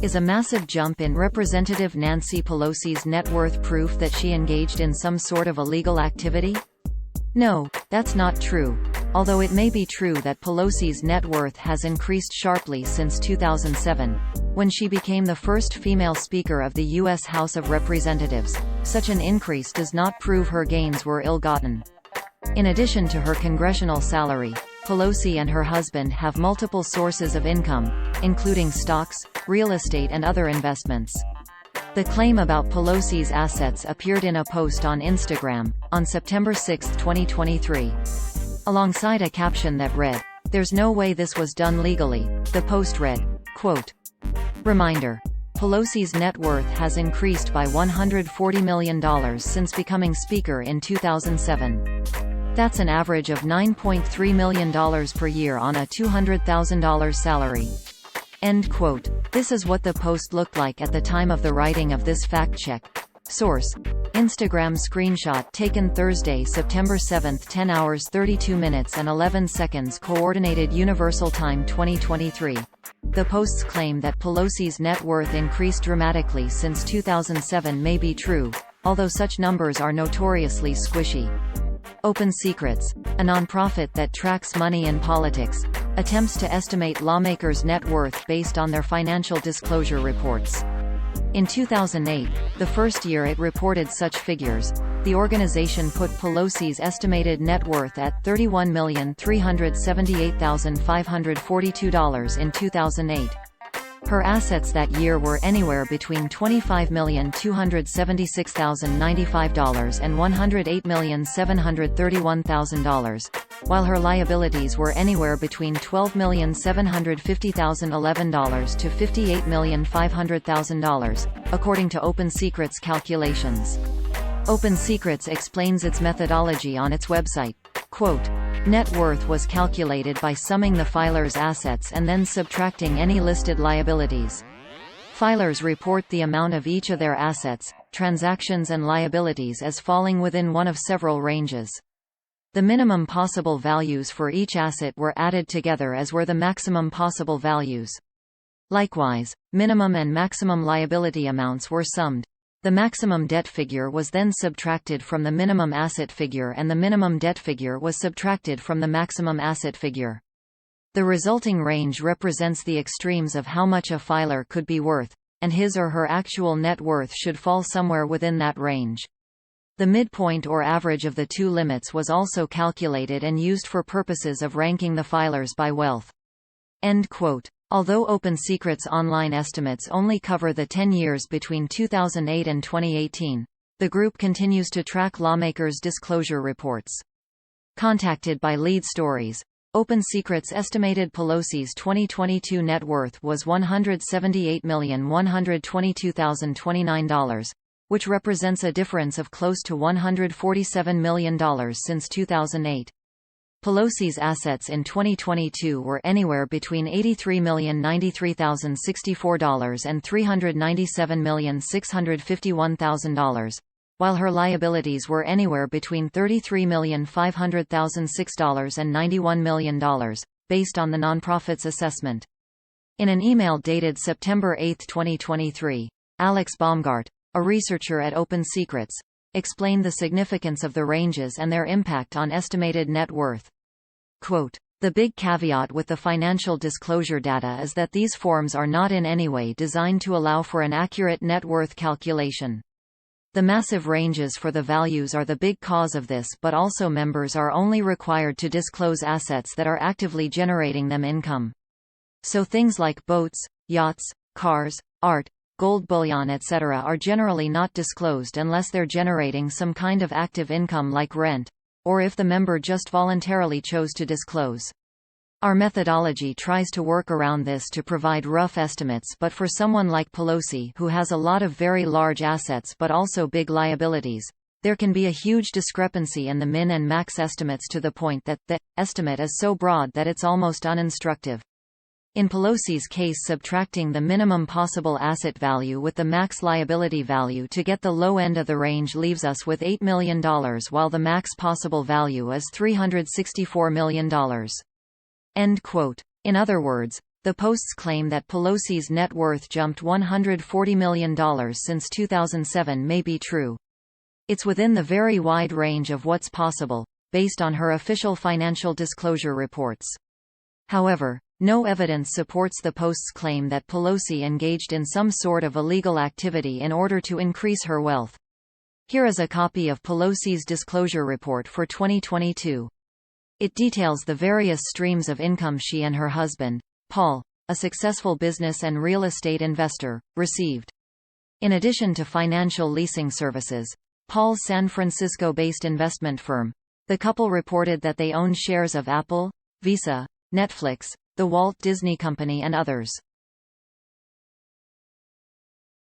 Is a massive jump in Representative Nancy Pelosi's net worth proof that she engaged in some sort of illegal activity? No, that's not true. Although it may be true that Pelosi's net worth has increased sharply since 2007, when she became the first female Speaker of the U.S. House of Representatives, such an increase does not prove her gains were ill-gotten. In addition to her congressional salary, Pelosi and her husband have multiple sources of income, including stocks, real estate and other investments. The claim about Pelosi's assets appeared in a post on Instagram, on September 6, 2023. Alongside a caption that read, "There's no way this was done legally," the post read, quote, "Reminder. Pelosi's net worth has increased by $140 million since becoming Speaker in 2007. That's an average of $9.3 million per year on a $200,000 salary." End quote. This is what the post looked like at the time of the writing of this fact check. Source: Instagram screenshot taken Thursday, September 7, 10 hours 32 minutes and 11 seconds Coordinated Universal Time 2023. The post's claim that Pelosi's net worth increased dramatically since 2007 may be true, although such numbers are notoriously squishy. Open Secrets, a nonprofit that tracks money in politics, attempts to estimate lawmakers' net worth based on their financial disclosure reports. In 2008, the first year it reported such figures, the organization put Pelosi's estimated net worth at $31,378,542 in 2008. Her assets that year were anywhere between $25,276,095 and $108,731,000, while her liabilities were anywhere between $12,750,011 to $58,500,000, according to Open Secrets calculations. Open Secrets explains its methodology on its website. Quote, "Net worth was calculated by summing the filer's assets and then subtracting any listed liabilities. Filers report the amount of each of their assets, transactions and liabilities as falling within one of several ranges. The minimum possible values for each asset were added together as were the maximum possible values. Likewise, minimum and maximum liability amounts were summed. The maximum debt figure was then subtracted from the minimum asset figure and the minimum debt figure was subtracted from the maximum asset figure. The resulting range represents the extremes of how much a filer could be worth, and his or her actual net worth should fall somewhere within that range. The midpoint or average of the two limits was also calculated and used for purposes of ranking the filers by wealth." End quote. Although Open Secrets' online estimates only cover the 10 years between 2008 and 2018, the group continues to track lawmakers' disclosure reports. Contacted by Lead Stories, Open Secrets estimated Pelosi's 2022 net worth was $178,122,029, which represents a difference of close to $147 million since 2008. Pelosi's assets in 2022 were anywhere between $83,093,064 and $397,651,000, while her liabilities were anywhere between $33,500,006 and $91 million, based on the nonprofit's assessment. In an email dated September 8, 2023, Alex Baumgart, a researcher at Open Secrets, explained the significance of the ranges and their impact on estimated net worth. Quote, "The big caveat with the financial disclosure data is that these forms are not in any way designed to allow for an accurate net worth calculation. The massive ranges for the values are the big cause of this, but also members are only required to disclose assets that are actively generating them income. So things like boats, yachts, cars, art, gold bullion etc. are generally not disclosed unless they're generating some kind of active income like rent, or if the member just voluntarily chose to disclose. Our methodology tries to work around this to provide rough estimates, but for someone like Pelosi, who has a lot of very large assets but also big liabilities, there can be a huge discrepancy in the min and max estimates to the point that the estimate is so broad that it's almost uninstructive. In Pelosi's case, subtracting the minimum possible asset value with the max liability value to get the low end of the range leaves us with $8 million, while the max possible value is $364 million. End quote. In other words, The Post's claim that Pelosi's net worth jumped $140 million since 2007 may be true. It's within the very wide range of what's possible, based on her official financial disclosure reports. However, no evidence supports the Post's claim that Pelosi engaged in some sort of illegal activity in order to increase her wealth. Here is a copy of Pelosi's disclosure report for 2022. It details the various streams of income she and her husband, Paul, a successful business and real estate investor, received. In addition to financial leasing services, Paul's San Francisco-based investment firm, the couple reported that they owned shares of Apple, Visa, Netflix, the Walt Disney Company and others.